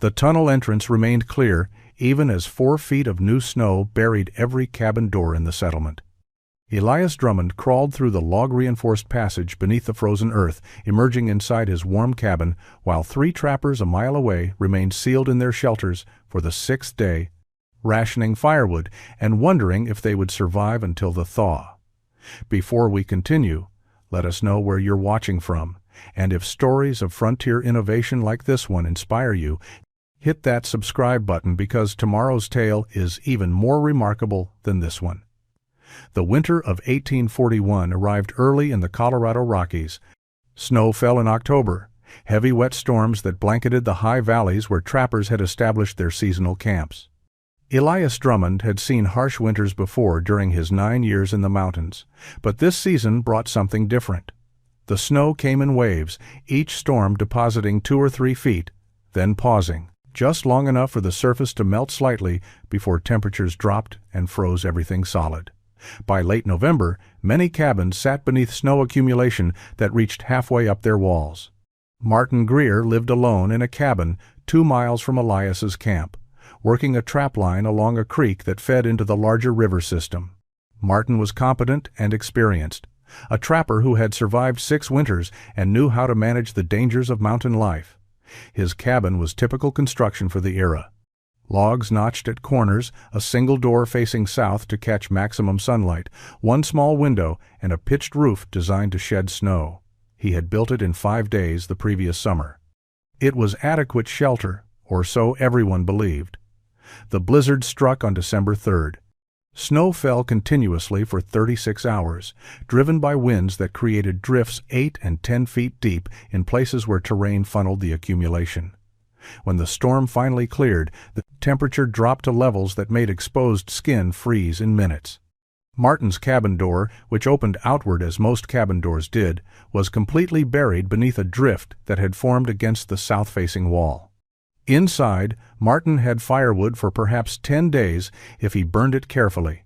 The tunnel entrance remained clear, even as 4 feet of new snow buried every cabin door in the settlement. Elias Drummond crawled through the log-reinforced passage beneath the frozen earth, emerging inside his warm cabin, while 3 trappers a mile away remained sealed in their shelters for the 6th day, rationing firewood and wondering if they would survive until the thaw. Before we continue, let us know where you're watching from, and if stories of frontier innovation like this one inspire you, hit that subscribe button because tomorrow's tale is even more remarkable than this one. The winter of 1841 arrived early in the Colorado Rockies. Snow fell in October, heavy wet storms that blanketed the high valleys where trappers had established their seasonal camps. Elias Drummond had seen harsh winters before during his 9 years in the mountains, but this season brought something different. The snow came in waves, each storm depositing 2 or 3 feet, then pausing, just long enough for the surface to melt slightly before temperatures dropped and froze everything solid. By late November, many cabins sat beneath snow accumulation that reached halfway up their walls. Martin Greer lived alone in a cabin 2 miles from Elias's camp, working a trap line along a creek that fed into the larger river system. Martin was competent and experienced, a trapper who had survived 6 winters and knew how to manage the dangers of mountain life. His cabin was typical construction for the era. Logs notched at corners, a single door facing south to catch maximum sunlight, 1 small window, and a pitched roof designed to shed snow. He had built it in 5 days the previous summer. It was adequate shelter, or so everyone believed. The blizzard struck on December 3rd. Snow fell continuously for 36 hours, driven by winds that created drifts 8 and 10 feet deep in places where terrain funneled the accumulation. When the storm finally cleared, the temperature dropped to levels that made exposed skin freeze in minutes. Martin's cabin door, which opened outward as most cabin doors did, was completely buried beneath a drift that had formed against the south-facing wall. Inside, Martin had firewood for perhaps 10 days if he burned it carefully.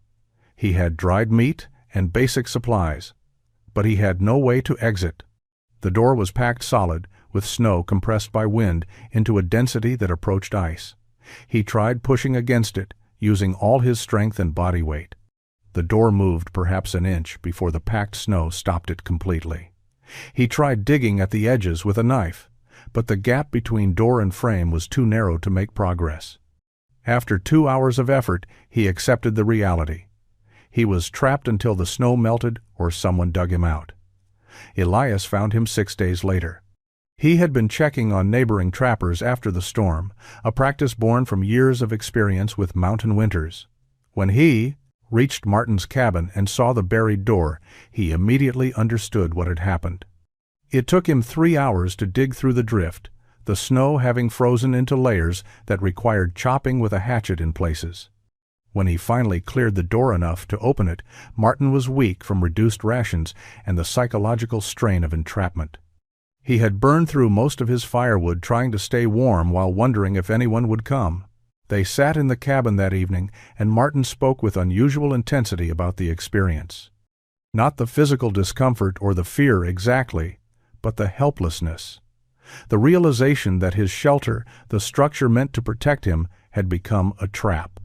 He had dried meat and basic supplies, but he had no way to exit. The door was packed solid, with snow compressed by wind into a density that approached ice. He tried pushing against it, using all his strength and body weight. The door moved perhaps an inch before the packed snow stopped it completely. He tried digging at the edges with a knife, but the gap between door and frame was too narrow to make progress. After 2 hours of effort, he accepted the reality. He was trapped until the snow melted or someone dug him out. Elias found him 6 days later. He had been checking on neighboring trappers after the storm, a practice born from years of experience with mountain winters. When he reached Martin's cabin and saw the buried door, he immediately understood what had happened. It took him 3 hours to dig through the drift, the snow having frozen into layers that required chopping with a hatchet in places. When he finally cleared the door enough to open it, Martin was weak from reduced rations and the psychological strain of entrapment. He had burned through most of his firewood trying to stay warm while wondering if anyone would come. They sat in the cabin that evening, and Martin spoke with unusual intensity about the experience. Not the physical discomfort or the fear exactly, but the helplessness. The realization that his shelter, the structure meant to protect him, had become a trap.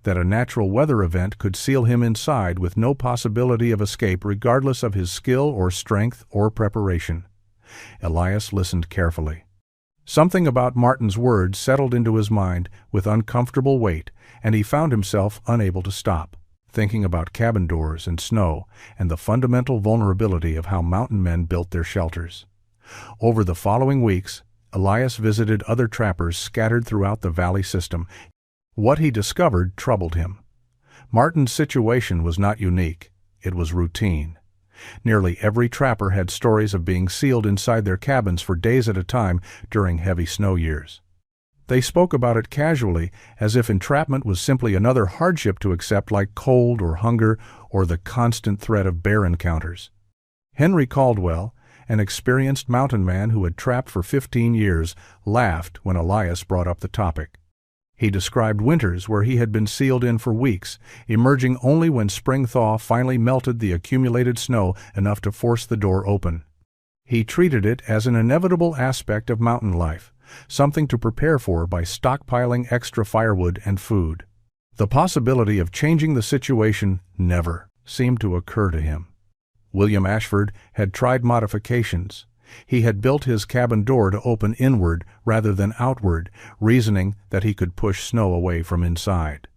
That a natural weather event could seal him inside with no possibility of escape regardless of his skill or strength or preparation. Elias listened carefully. Something about Martin's words settled into his mind with uncomfortable weight, and he found himself unable to stop, thinking about cabin doors and snow and the fundamental vulnerability of how mountain men built their shelters. Over the following weeks, Elias visited other trappers scattered throughout the valley system. What he discovered troubled him. Martin's situation was not unique. It was routine. Nearly every trapper had stories of being sealed inside their cabins for days at a time during heavy snow years. They spoke about it casually, as if entrapment was simply another hardship to accept like cold or hunger or the constant threat of bear encounters. Henry Caldwell, an experienced mountain man who had trapped for 15 years, laughed when Elias brought up the topic. He described winters where he had been sealed in for weeks, emerging only when spring thaw finally melted the accumulated snow enough to force the door open. He treated it as an inevitable aspect of mountain life, something to prepare for by stockpiling extra firewood and food. The possibility of changing the situation never seemed to occur to him. William Ashford had tried modifications. He had built his cabin door to open inward rather than outward, reasoning that he could push snow away from inside.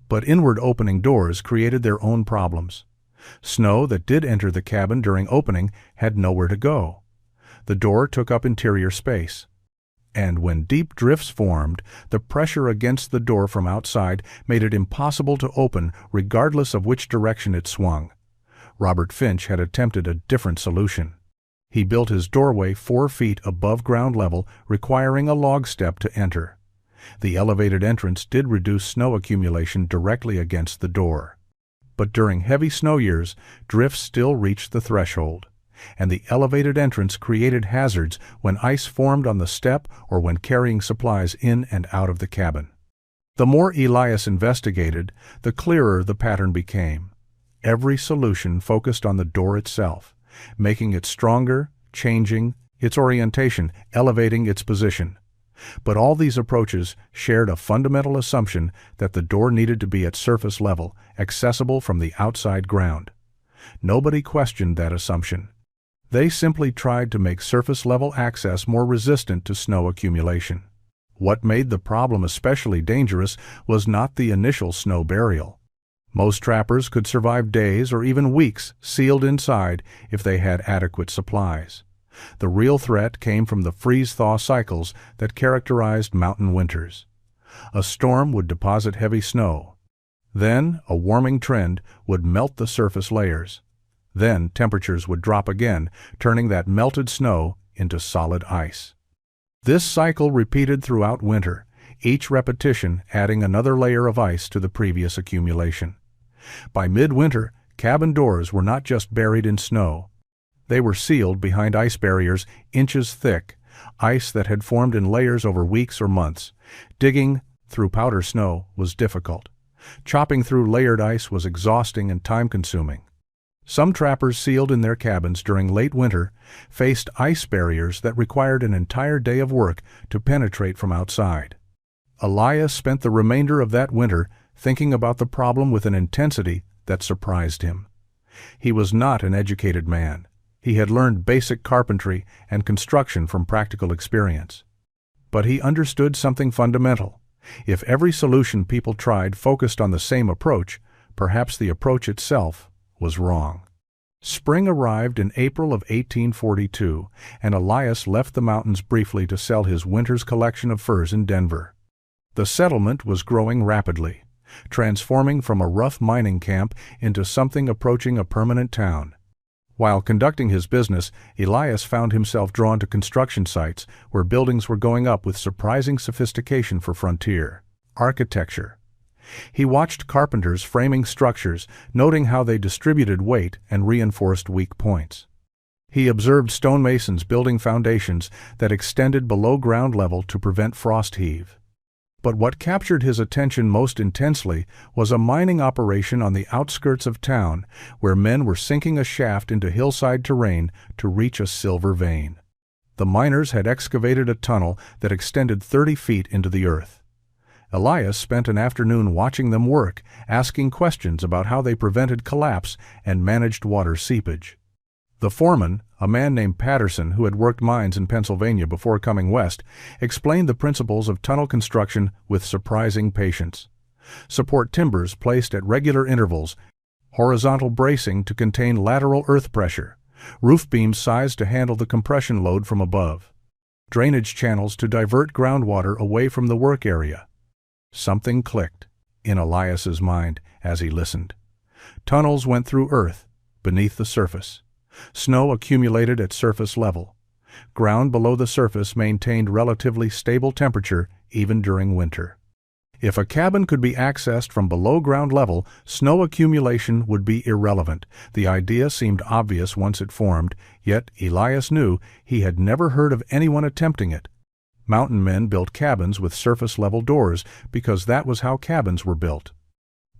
But inward opening doors created their own problems. Snow that did enter the cabin during opening had nowhere to go. The door took up interior space. And when deep drifts formed, the pressure against the door from outside made it impossible to open regardless of which direction it swung. Robert Finch had attempted a different solution. He built his doorway 4 feet above ground level, requiring a log step to enter. The elevated entrance did reduce snow accumulation directly against the door. But during heavy snow years, drifts still reached the threshold, and the elevated entrance created hazards when ice formed on the step or when carrying supplies in and out of the cabin. The more Elias investigated, the clearer the pattern became. Every solution focused on the door itself, making it stronger, changing its orientation, elevating its position. But all these approaches shared a fundamental assumption that the door needed to be at surface level, accessible from the outside ground. Nobody questioned that assumption. They simply tried to make surface-level access more resistant to snow accumulation. What made the problem especially dangerous was not the initial snow burial. Most trappers could survive days or even weeks sealed inside if they had adequate supplies. The real threat came from the freeze-thaw cycles that characterized mountain winters. A storm would deposit heavy snow. Then a warming trend would melt the surface layers. Then temperatures would drop again, turning that melted snow into solid ice. This cycle repeated throughout winter, each repetition adding another layer of ice to the previous accumulation. By midwinter, cabin doors were not just buried in snow. They were sealed behind ice barriers inches thick, ice that had formed in layers over weeks or months. Digging through powder snow was difficult. Chopping through layered ice was exhausting and time-consuming. Some trappers sealed in their cabins during late winter faced ice barriers that required an entire day of work to penetrate from outside. Elias spent the remainder of that winter thinking about the problem with an intensity that surprised him. He was not an educated man. He had learned basic carpentry and construction from practical experience. But he understood something fundamental. If every solution people tried focused on the same approach, perhaps the approach itself was wrong. Spring arrived in April of 1842, and Elias left the mountains briefly to sell his winter's collection of furs in Denver. The settlement was growing rapidly, transforming from a rough mining camp into something approaching a permanent town. While conducting his business, Elias found himself drawn to construction sites where buildings were going up with surprising sophistication for frontier architecture. He watched carpenters framing structures, noting how they distributed weight and reinforced weak points. He observed stonemasons building foundations that extended below ground level to prevent frost heave. But what captured his attention most intensely was a mining operation on the outskirts of town where men were sinking a shaft into hillside terrain to reach a silver vein. The miners had excavated a tunnel that extended 30 feet into the earth. Elias spent an afternoon watching them work, asking questions about how they prevented collapse and managed water seepage. The foreman, a man named Patterson who had worked mines in Pennsylvania before coming west, explained the principles of tunnel construction with surprising patience. Support timbers placed at regular intervals, horizontal bracing to contain lateral earth pressure, roof beams sized to handle the compression load from above, drainage channels to divert groundwater away from the work area. Something clicked in Elias's mind as he listened. Tunnels went through earth, beneath the surface. Snow accumulated at surface level. Ground below the surface maintained relatively stable temperature even during winter. If a cabin could be accessed from below ground level, snow accumulation would be irrelevant. The idea seemed obvious once it formed, yet Elias knew he had never heard of anyone attempting it. Mountain men built cabins with surface-level doors because that was how cabins were built.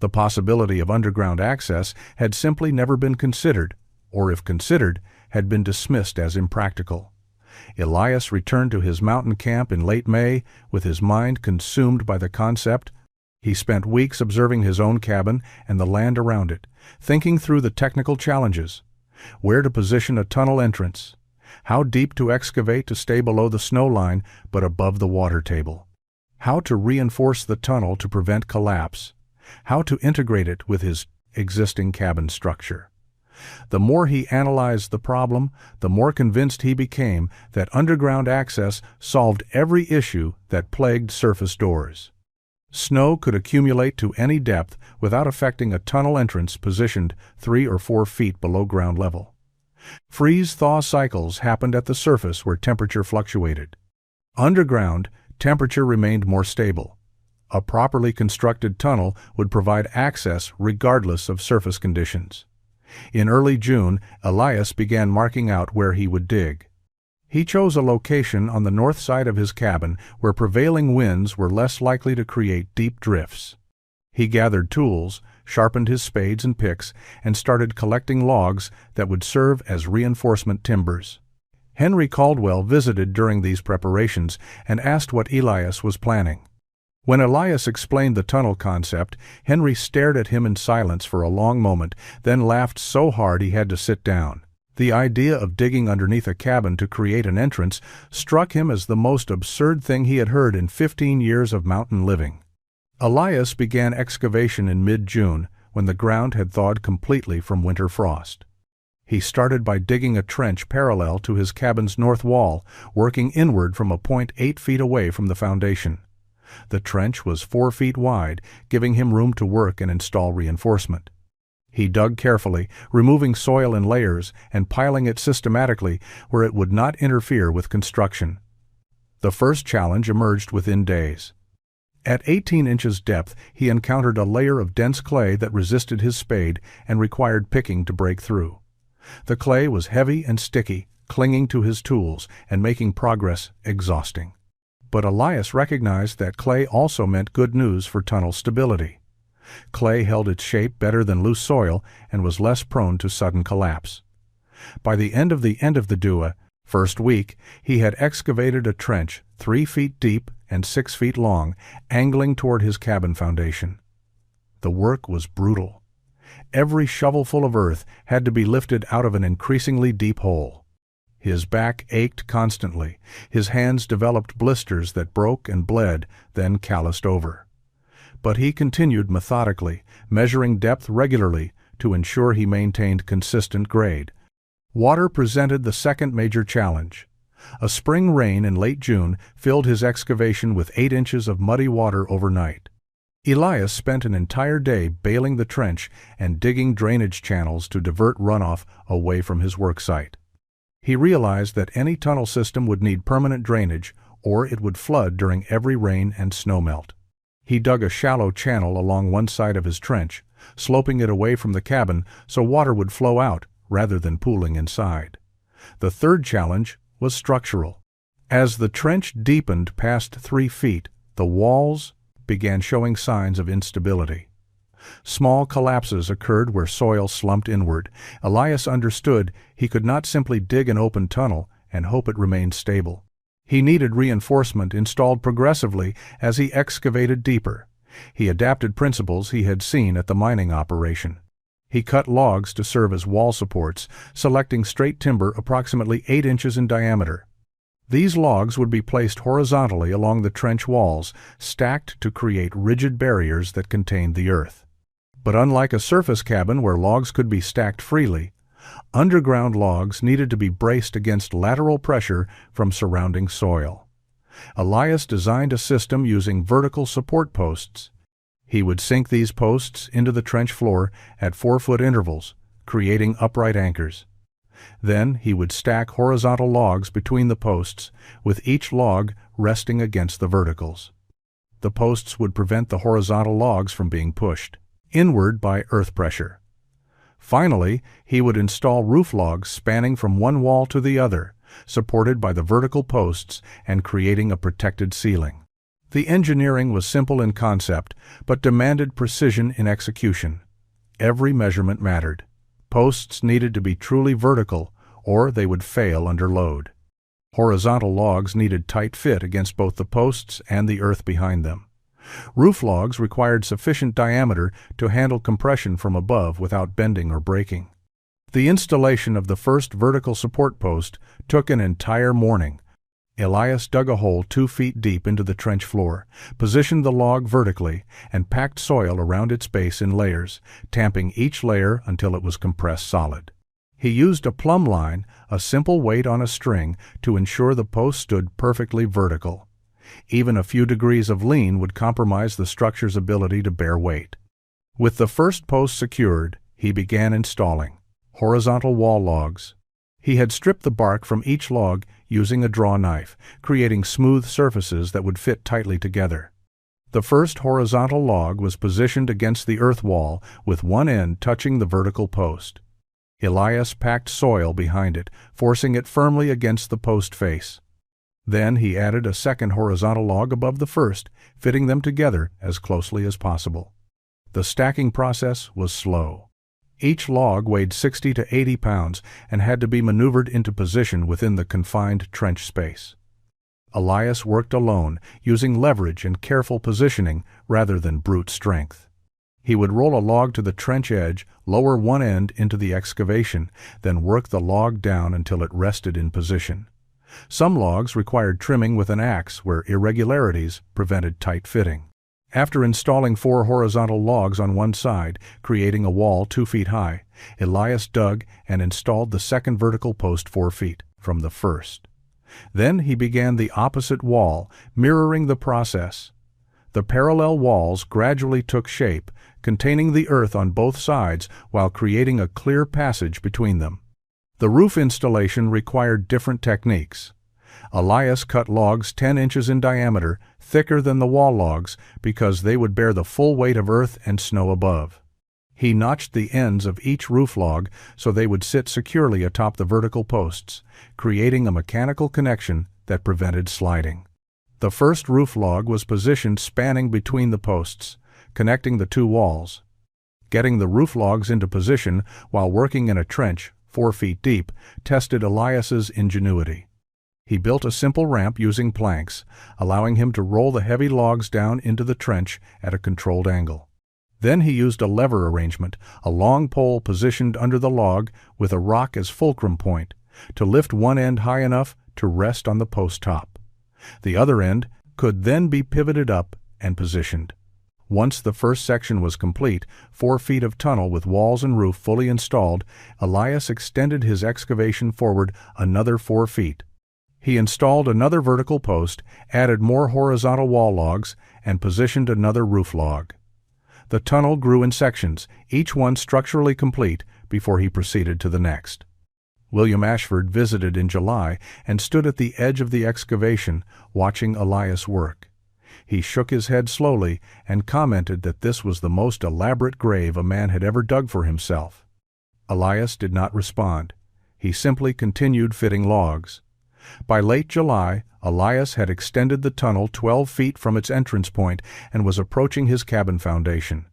The possibility of underground access had simply never been considered, or if considered, had been dismissed as impractical. Elias returned to his mountain camp in late May with his mind consumed by the concept. He spent weeks observing his own cabin and the land around it, thinking through the technical challenges: where to position a tunnel entrance, how deep to excavate to stay below the snow line but above the water table, how to reinforce the tunnel to prevent collapse, how to integrate it with his existing cabin structure. The more he analyzed the problem, the more convinced he became that underground access solved every issue that plagued surface doors. Snow could accumulate to any depth without affecting a tunnel entrance positioned 3 or 4 feet below ground level. Freeze-thaw cycles happened at the surface where temperature fluctuated. Underground, temperature remained more stable. A properly constructed tunnel would provide access regardless of surface conditions. In early June, Elias began marking out where he would dig. He chose a location on the north side of his cabin where prevailing winds were less likely to create deep drifts. He gathered tools, sharpened his spades and picks, and started collecting logs that would serve as reinforcement timbers. Henry Caldwell visited during these preparations and asked what Elias was planning. When Elias explained the tunnel concept, Henry stared at him in silence for a long moment, then laughed so hard he had to sit down. The idea of digging underneath a cabin to create an entrance struck him as the most absurd thing he had heard in 15 years of mountain living. Elias began excavation in mid-June, when the ground had thawed completely from winter frost. He started by digging a trench parallel to his cabin's north wall, working inward from a point 8 feet away from the foundation. The trench was 4 feet wide, giving him room to work and install reinforcement. He dug carefully, removing soil in layers and piling it systematically where it would not interfere with construction. The first challenge emerged within days. At 18 inches depth, he encountered a layer of dense clay that resisted his spade and required picking to break through. The clay was heavy and sticky, clinging to his tools and making progress exhausting. But Elias recognized that clay also meant good news for tunnel stability. Clay held its shape better than loose soil and was less prone to sudden collapse. By the end of the Dua, first week, he had excavated a trench 3 feet deep and 6 feet long, angling toward his cabin foundation. The work was brutal. Every shovelful of earth had to be lifted out of an increasingly deep hole. His back ached constantly. His hands developed blisters that broke and bled, then calloused over. But he continued methodically, measuring depth regularly to ensure he maintained consistent grade. Water presented the second major challenge. A spring rain in late June filled his excavation with 8 inches of muddy water overnight. Elias spent an entire day bailing the trench and digging drainage channels to divert runoff away from his work site. He realized that any tunnel system would need permanent drainage, or it would flood during every rain and snowmelt. He dug a shallow channel along one side of his trench, sloping it away from the cabin so water would flow out rather than pooling inside. The third challenge was structural. As the trench deepened past 3 feet, the walls began showing signs of instability. Small collapses occurred where soil slumped inward. Elias understood he could not simply dig an open tunnel and hope it remained stable. He needed reinforcement installed progressively as he excavated deeper. He adapted principles he had seen at the mining operation. He cut logs to serve as wall supports, selecting straight timber approximately 8 inches in diameter. These logs would be placed horizontally along the trench walls, stacked to create rigid barriers that contained the earth. But unlike a surface cabin where logs could be stacked freely, underground logs needed to be braced against lateral pressure from surrounding soil. Elias designed a system using vertical support posts. He would sink these posts into the trench floor at 4-foot intervals, creating upright anchors. Then he would stack horizontal logs between the posts, with each log resting against the verticals. The posts would prevent the horizontal logs from being pushed inward by earth pressure. Finally, he would install roof logs spanning from one wall to the other, supported by the vertical posts and creating a protected ceiling. The engineering was simple in concept, but demanded precision in execution. Every measurement mattered. Posts needed to be truly vertical, or they would fail under load. Horizontal logs needed tight fit against both the posts and the earth behind them. Roof logs required sufficient diameter to handle compression from above without bending or breaking. The installation of the first vertical support post took an entire morning. Elias dug a hole 2 feet deep into the trench floor, positioned the log vertically, and packed soil around its base in layers, tamping each layer until it was compressed solid. He used a plumb line, a simple weight on a string, to ensure the post stood perfectly vertical. Even a few degrees of lean would compromise the structure's ability to bear weight. With the first post secured, he began installing horizontal wall logs. He had stripped the bark from each log using a draw knife, creating smooth surfaces that would fit tightly together. The first horizontal log was positioned against the earth wall with one end touching the vertical post. Elias packed soil behind it, forcing it firmly against the post face. Then he added a second horizontal log above the first, fitting them together as closely as possible. The stacking process was slow. Each log weighed 60 to 80 pounds and had to be maneuvered into position within the confined trench space. Elias worked alone, using leverage and careful positioning rather than brute strength. He would roll a log to the trench edge, lower one end into the excavation, then work the log down until it rested in position. Some logs required trimming with an axe where irregularities prevented tight fitting. After installing 4 horizontal logs on one side, creating a wall 2 feet high, Elias dug and installed the second vertical post 4 feet from the first. Then he began the opposite wall, mirroring the process. The parallel walls gradually took shape, containing the earth on both sides while creating a clear passage between them. The roof installation required different techniques. Elias cut logs 10 inches in diameter, thicker than the wall logs, because they would bear the full weight of earth and snow above. He notched the ends of each roof log so they would sit securely atop the vertical posts, creating a mechanical connection that prevented sliding. The first roof log was positioned spanning between the posts, connecting the 2 walls. Getting the roof logs into position while working in a trench 4 feet deep tested Elias's ingenuity. He built a simple ramp using planks, allowing him to roll the heavy logs down into the trench at a controlled angle. Then he used a lever arrangement, a long pole positioned under the log with a rock as fulcrum point, to lift one end high enough to rest on the post top. The other end could then be pivoted up and positioned. Once the first section was complete, 4 feet of tunnel with walls and roof fully installed, Elias extended his excavation forward another 4 feet. He installed another vertical post, added more horizontal wall logs, and positioned another roof log. The tunnel grew in sections, each one structurally complete, before he proceeded to the next. William Ashford visited in July and stood at the edge of the excavation, watching Elias work. He shook his head slowly and commented that this was the most elaborate grave a man had ever dug for himself. Elias did not respond. He simply continued fitting logs. By late July, Elias had extended the tunnel 12 feet from its entrance point and was approaching his cabin foundation.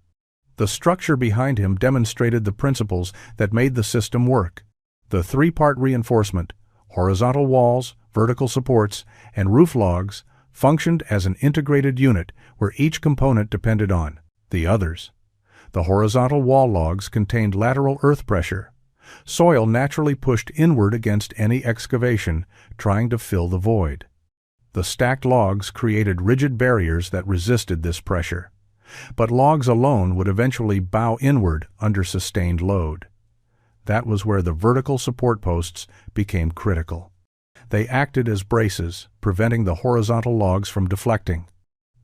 The structure behind him demonstrated the principles that made the system work. The 3-part reinforcement, horizontal walls, vertical supports, and roof logs functioned as an integrated unit where each component depended on the others. The horizontal wall logs contained lateral earth pressure. Soil naturally pushed inward against any excavation, trying to fill the void. The stacked logs created rigid barriers that resisted this pressure. But logs alone would eventually bow inward under sustained load. That was where the vertical support posts became critical. They acted as braces, preventing the horizontal logs from deflecting.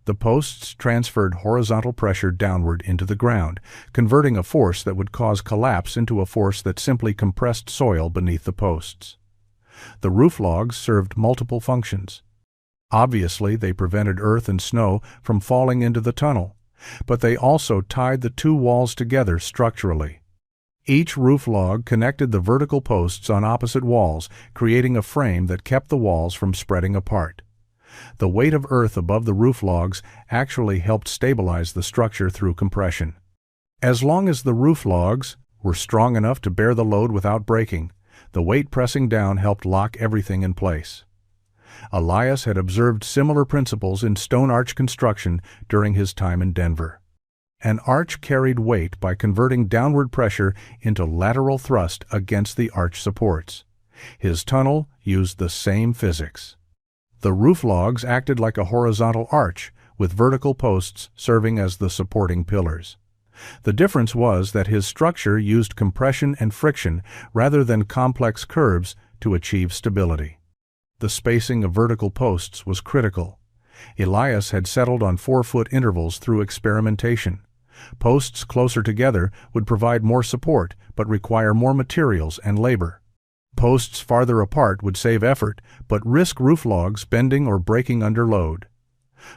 The posts transferred horizontal pressure downward into the ground, converting a force that would cause collapse into a force that simply compressed soil beneath the posts. The roof logs served multiple functions. Obviously, they prevented earth and snow from falling into the tunnel, but they also tied the 2 walls together structurally. Each roof log connected the vertical posts on opposite walls, creating a frame that kept the walls from spreading apart. The weight of earth above the roof logs actually helped stabilize the structure through compression. As long as the roof logs were strong enough to bear the load without breaking, the weight pressing down helped lock everything in place. Elias had observed similar principles in stone arch construction during his time in Denver. An arch carried weight by converting downward pressure into lateral thrust against the arch supports. His tunnel used the same physics. The roof logs acted like a horizontal arch, with vertical posts serving as the supporting pillars. The difference was that his structure used compression and friction rather than complex curves to achieve stability. The spacing of vertical posts was critical. Elias had settled on 4-foot intervals through experimentation. Posts closer together would provide more support but require more materials and labor. Posts farther apart would save effort but risk roof logs bending or breaking under load.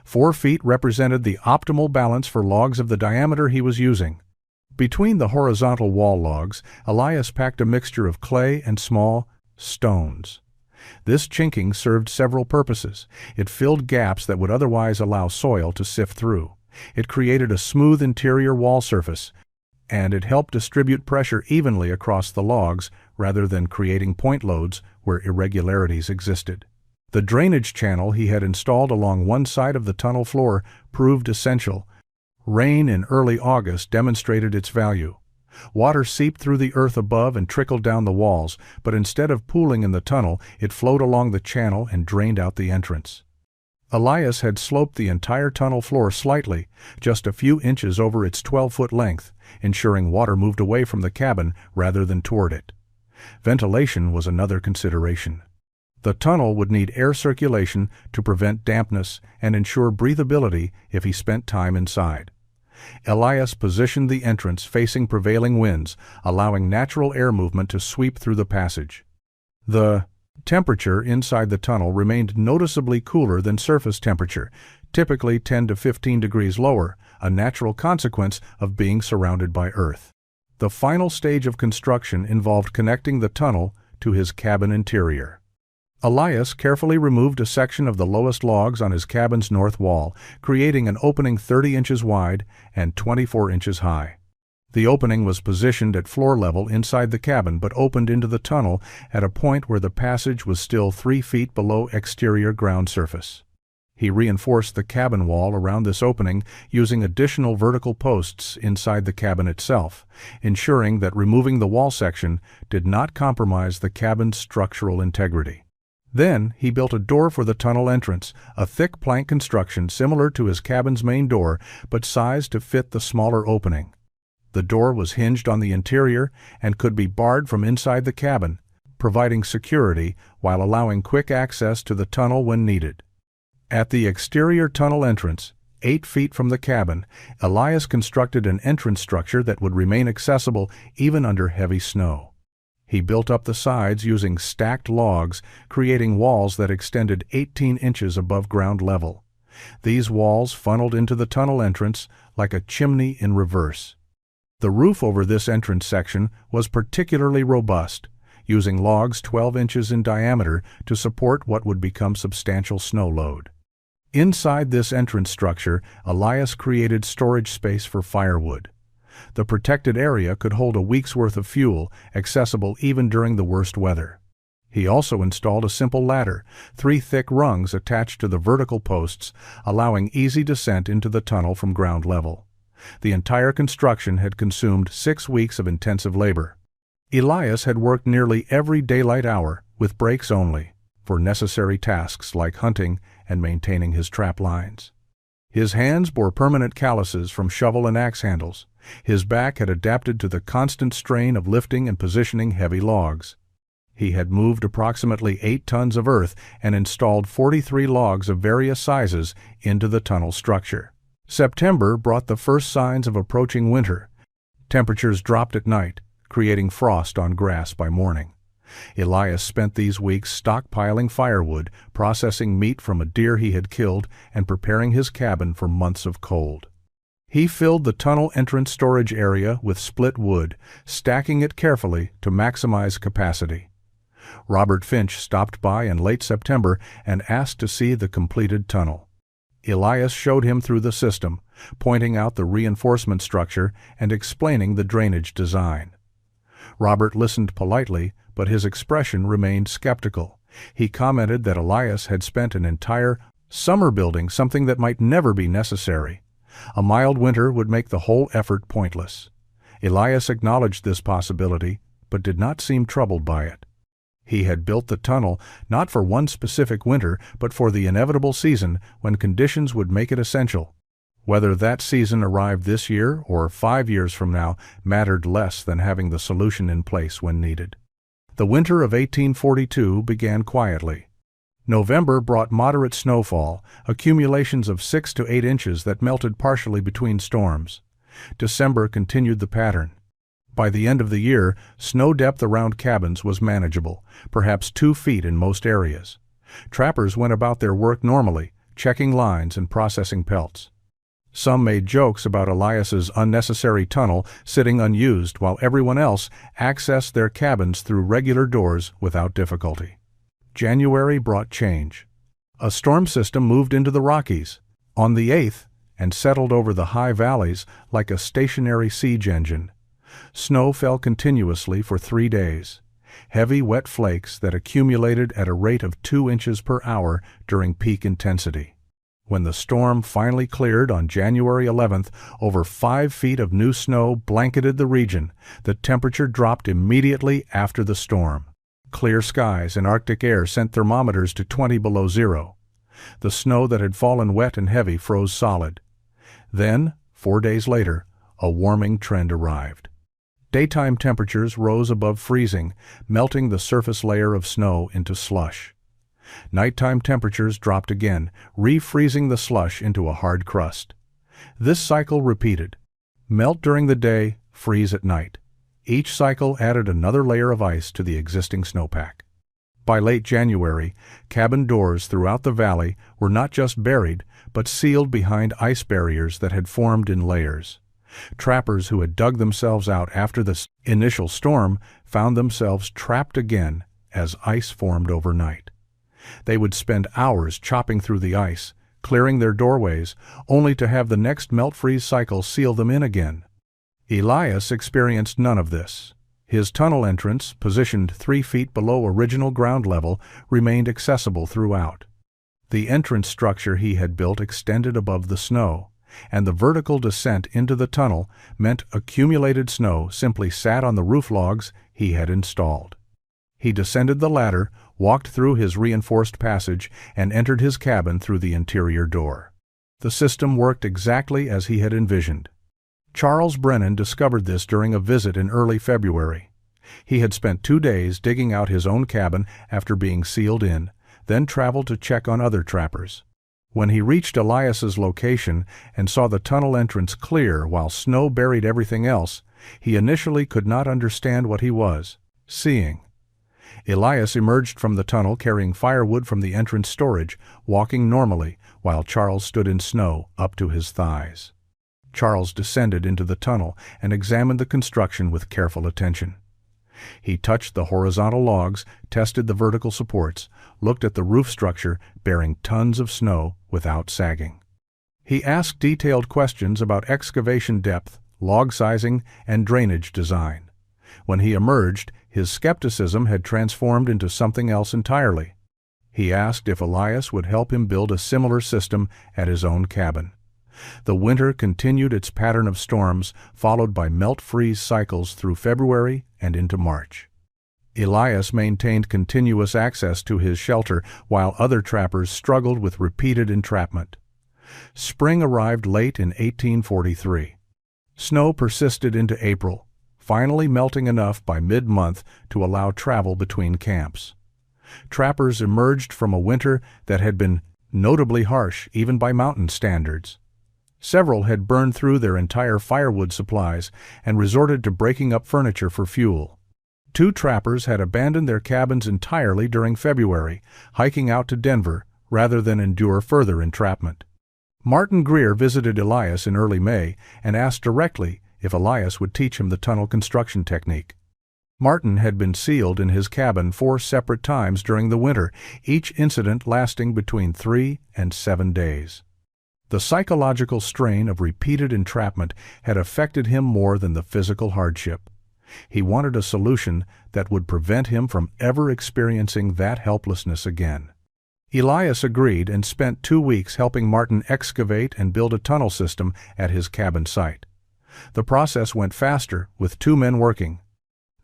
4 feet represented the optimal balance for logs of the diameter he was using. Between the horizontal wall logs, Elias packed a mixture of clay and small stones. This chinking served several purposes. It filled gaps that would otherwise allow soil to sift through. It created a smooth interior wall surface, and it helped distribute pressure evenly across the logs rather than creating point loads where irregularities existed. The drainage channel he had installed along one side of the tunnel floor proved essential. Rain in early August demonstrated its value. Water seeped through the earth above and trickled down the walls, but instead of pooling in the tunnel, it flowed along the channel and drained out the entrance. Elias had sloped the entire tunnel floor slightly, just a few inches over its 12-foot length, ensuring water moved away from the cabin rather than toward it. Ventilation was another consideration. The tunnel would need air circulation to prevent dampness and ensure breathability if he spent time inside. Elias positioned the entrance facing prevailing winds, allowing natural air movement to sweep through the passage. The temperature inside the tunnel remained noticeably cooler than surface temperature, typically 10 to 15 degrees lower, a natural consequence of being surrounded by earth. The final stage of construction involved connecting the tunnel to his cabin interior. Elias carefully removed a section of the lowest logs on his cabin's north wall, creating an opening 30 inches wide and 24 inches high. The opening was positioned at floor level inside the cabin but opened into the tunnel at a point where the passage was still 3 feet below exterior ground surface. He reinforced the cabin wall around this opening using additional vertical posts inside the cabin itself, ensuring that removing the wall section did not compromise the cabin's structural integrity. Then he built a door for the tunnel entrance, a thick plank construction similar to his cabin's main door but sized to fit the smaller opening. The door was hinged on the interior and could be barred from inside the cabin, providing security while allowing quick access to the tunnel when needed. At the exterior tunnel entrance, 8 feet from the cabin, Elias constructed an entrance structure that would remain accessible even under heavy snow. He built up the sides using stacked logs, creating walls that extended 18 inches above ground level. These walls funneled into the tunnel entrance like a chimney in reverse. The roof over this entrance section was particularly robust, using logs 12 inches in diameter to support what would become substantial snow load. Inside this entrance structure, Elias created storage space for firewood. The protected area could hold a week's worth of fuel, accessible even during the worst weather. He also installed a simple ladder, 3 thick rungs attached to the vertical posts, allowing easy descent into the tunnel from ground level. The entire construction had consumed 6 weeks of intensive labor. Elias had worked nearly every daylight hour, with breaks only, for necessary tasks like hunting and maintaining his trap lines. His hands bore permanent calluses from shovel and axe handles. His back had adapted to the constant strain of lifting and positioning heavy logs. He had moved approximately 8 tons of earth and installed 43 logs of various sizes into the tunnel structure. September brought the first signs of approaching winter. Temperatures dropped at night, creating frost on grass by morning. Elias spent these weeks stockpiling firewood, processing meat from a deer he had killed, and preparing his cabin for months of cold. He filled the tunnel entrance storage area with split wood, stacking it carefully to maximize capacity. Robert Finch stopped by in late September and asked to see the completed tunnel. Elias showed him through the system, pointing out the reinforcement structure and explaining the drainage design. Robert listened politely, but his expression remained skeptical. He commented that Elias had spent an entire summer building something that might never be necessary. A mild winter would make the whole effort pointless. Elias acknowledged this possibility, but did not seem troubled by it. He had built the tunnel not for one specific winter, but for the inevitable season when conditions would make it essential. Whether that season arrived this year or 5 years from now mattered less than having the solution in place when needed. The winter of 1842 began quietly. November brought moderate snowfall, accumulations of 6 to 8 inches that melted partially between storms. December continued the pattern. By the end of the year, snow depth around cabins was manageable, perhaps 2 feet in most areas. Trappers went about their work normally, checking lines and processing pelts. Some made jokes about Elias's unnecessary tunnel sitting unused while everyone else accessed their cabins through regular doors without difficulty. January brought change. A storm system moved into the Rockies on the 8th and settled over the high valleys like a stationary siege engine. Snow fell continuously for 3 days, heavy wet flakes that accumulated at a rate of 2 inches per hour during peak intensity. When the storm finally cleared on January 11th, over 5 feet of new snow blanketed the region. The temperature dropped immediately after the storm. Clear skies and Arctic air sent thermometers to 20 below zero. The snow that had fallen wet and heavy froze solid. Then, 4 days later, a warming trend arrived. Daytime temperatures rose above freezing, melting the surface layer of snow into slush. Nighttime temperatures dropped again, refreezing the slush into a hard crust. This cycle repeated. Melt during the day, freeze at night. Each cycle added another layer of ice to the existing snowpack. By late January, cabin doors throughout the valley were not just buried, but sealed behind ice barriers that had formed in layers. Trappers who had dug themselves out after the initial storm found themselves trapped again as ice formed overnight. They would spend hours chopping through the ice, clearing their doorways, only to have the next melt-freeze cycle seal them in again. Elias experienced none of this. His tunnel entrance, positioned 3 feet below original ground level, remained accessible throughout. The entrance structure he had built extended above the snow, and the vertical descent into the tunnel meant accumulated snow simply sat on the roof logs he had installed. He descended the ladder, walked through his reinforced passage, and entered his cabin through the interior door. The system worked exactly as he had envisioned. Charles Brennan discovered this during a visit in early February. He had spent 2 days digging out his own cabin after being sealed in, then traveled to check on other trappers. When he reached Elias's location and saw the tunnel entrance clear while snow buried everything else, he initially could not understand what he was seeing. Elias emerged from the tunnel carrying firewood from the entrance storage, walking normally, while Charles stood in snow up to his thighs. Charles descended into the tunnel and examined the construction with careful attention. He touched the horizontal logs, tested the vertical supports, looked at the roof structure bearing tons of snow without sagging. He asked detailed questions about excavation depth, log sizing, and drainage design. When he emerged, his skepticism had transformed into something else entirely. He asked if Elias would help him build a similar system at his own cabin. The winter continued its pattern of storms, followed by melt-freeze cycles through February and into March. Elias maintained continuous access to his shelter while other trappers struggled with repeated entrapment. Spring arrived late in 1843. Snow persisted into April, finally melting enough by mid-month to allow travel between camps. Trappers emerged from a winter that had been notably harsh even by mountain standards. Several had burned through their entire firewood supplies and resorted to breaking up furniture for fuel. 2 trappers had abandoned their cabins entirely during February, hiking out to Denver rather than endure further entrapment. Martin Greer visited Elias in early May and asked directly if Elias would teach him the tunnel construction technique. Martin had been sealed in his cabin 4 separate times during the winter, each incident lasting between 3 and 7 days. The psychological strain of repeated entrapment had affected him more than the physical hardship. He wanted a solution that would prevent him from ever experiencing that helplessness again. Elias agreed and spent 2 weeks helping Martin excavate and build a tunnel system at his cabin site. The process went faster, with 2 men working.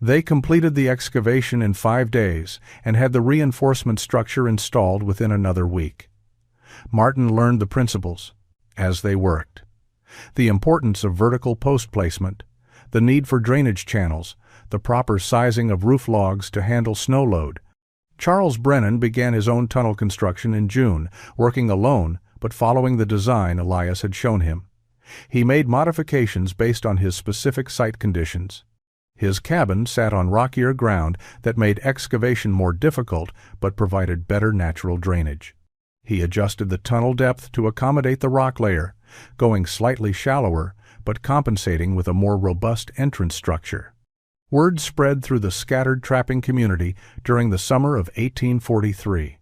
They completed the excavation in 5 days and had the reinforcement structure installed within another week. Martin learned the principles as they worked: the importance of vertical post placement, the need for drainage channels, the proper sizing of roof logs to handle snow load. Charles Brennan began his own tunnel construction in June, working alone but following the design Elias had shown him. He made modifications based on his specific site conditions. His cabin sat on rockier ground that made excavation more difficult but provided better natural drainage. He adjusted the tunnel depth to accommodate the rock layer, going slightly shallower but compensating with a more robust entrance structure. Word spread through the scattered trapping community during the summer of 1843.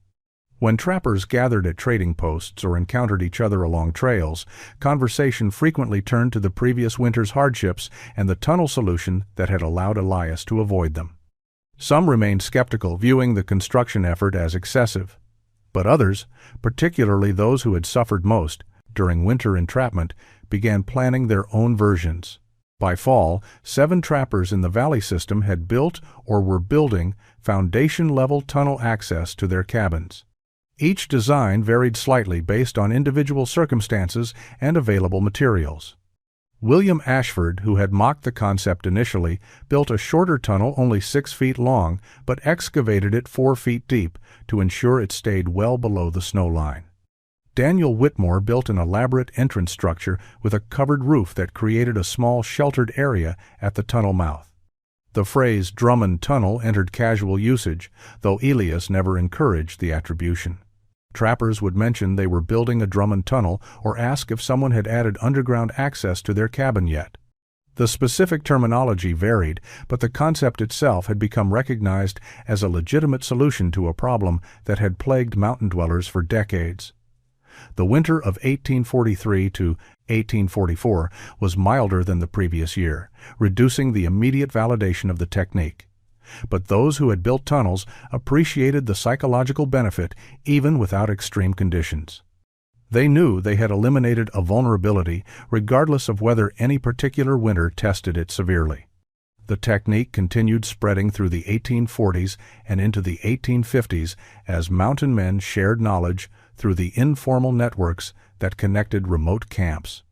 When trappers gathered at trading posts or encountered each other along trails, conversation frequently turned to the previous winter's hardships and the tunnel solution that had allowed Elias to avoid them. Some remained skeptical, viewing the construction effort as excessive. But others, particularly those who had suffered most during winter entrapment, began planning their own versions. By fall, 7 trappers in the valley system had built or were building foundation-level tunnel access to their cabins. Each design varied slightly based on individual circumstances and available materials. William Ashford, who had mocked the concept initially, built a shorter tunnel only 6 feet long but excavated it 4 feet deep to ensure it stayed well below the snow line. Daniel Whitmore built an elaborate entrance structure with a covered roof that created a small sheltered area at the tunnel mouth. The phrase Drummond Tunnel entered casual usage, though Elias never encouraged the attribution. Trappers would mention they were building a Drummond Tunnel or ask if someone had added underground access to their cabin yet. The specific terminology varied, but the concept itself had become recognized as a legitimate solution to a problem that had plagued mountain dwellers for decades. The winter of 1843 to 1844 was milder than the previous year, reducing the immediate validation of the technique. But those who had built tunnels appreciated the psychological benefit even without extreme conditions. They knew they had eliminated a vulnerability regardless of whether any particular winter tested it severely. The technique continued spreading through the 1840s and into the 1850s as mountain men shared knowledge through the informal networks that connected remote camps.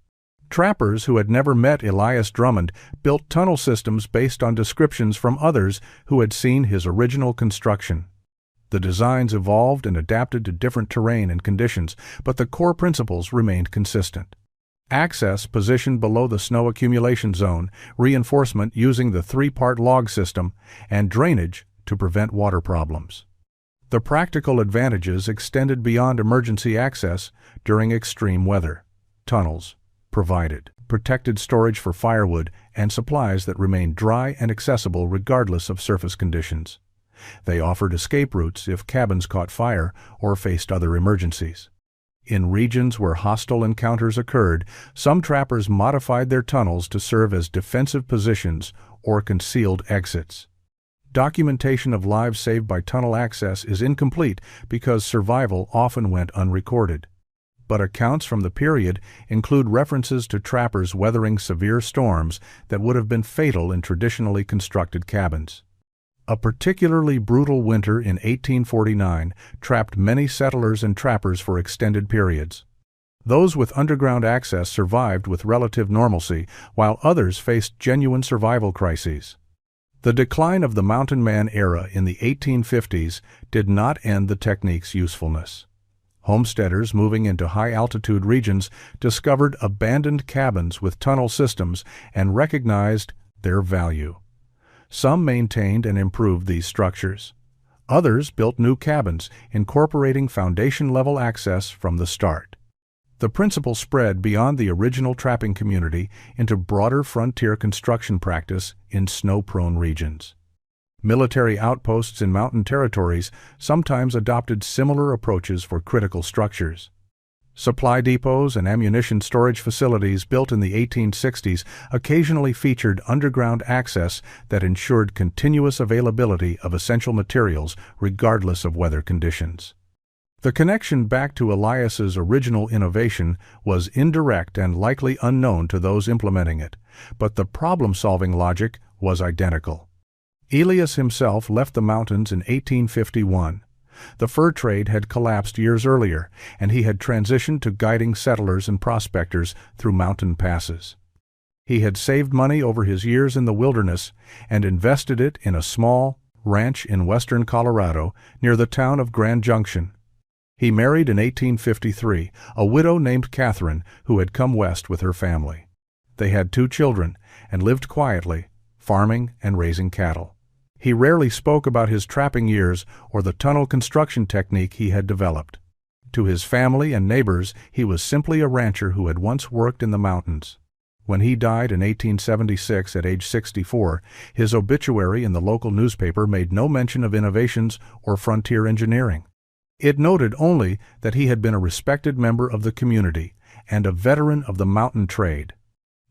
Trappers who had never met Elias Drummond built tunnel systems based on descriptions from others who had seen his original construction. The designs evolved and adapted to different terrain and conditions, but the core principles remained consistent. Access positioned below the snow accumulation zone, reinforcement using the 3-part log system, and drainage to prevent water problems. The practical advantages extended beyond emergency access during extreme weather. Tunnels provided protected storage for firewood and supplies that remained dry and accessible regardless of surface conditions. They offered escape routes if cabins caught fire or faced other emergencies. In regions where hostile encounters occurred, some trappers modified their tunnels to serve as defensive positions or concealed exits. Documentation of lives saved by tunnel access is incomplete because survival often went unrecorded. But accounts from the period include references to trappers weathering severe storms that would have been fatal in traditionally constructed cabins. A particularly brutal winter in 1849 trapped many settlers and trappers for extended periods. Those with underground access survived with relative normalcy, while others faced genuine survival crises. The decline of the mountain man era in the 1850s did not end the technique's usefulness. Homesteaders moving into high-altitude regions discovered abandoned cabins with tunnel systems and recognized their value. Some maintained and improved these structures. Others built new cabins, incorporating foundation-level access from the start. The principle spread beyond the original trapping community into broader frontier construction practice in snow-prone regions. Military outposts in mountain territories sometimes adopted similar approaches for critical structures. Supply depots and ammunition storage facilities built in the 1860s occasionally featured underground access that ensured continuous availability of essential materials regardless of weather conditions. The connection back to Elias's original innovation was indirect and likely unknown to those implementing it, but the problem-solving logic was identical. Elias himself left the mountains in 1851. The fur trade had collapsed years earlier, and he had transitioned to guiding settlers and prospectors through mountain passes. He had saved money over his years in the wilderness and invested it in a small ranch in western Colorado near the town of Grand Junction. He married in 1853 a widow named Catherine who had come west with her family. They had 2 children and lived quietly, farming and raising cattle. He rarely spoke about his trapping years or the tunnel construction technique he had developed. To his family and neighbors, he was simply a rancher who had once worked in the mountains. When he died in 1876 at age 64, his obituary in the local newspaper made no mention of innovations or frontier engineering. It noted only that he had been a respected member of the community and a veteran of the mountain trade.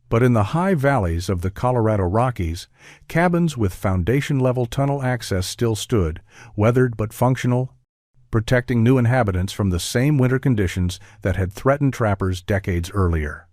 But in the high valleys of the Colorado Rockies, cabins with foundation-level tunnel access still stood, weathered but functional, protecting new inhabitants from the same winter conditions that had threatened trappers decades earlier.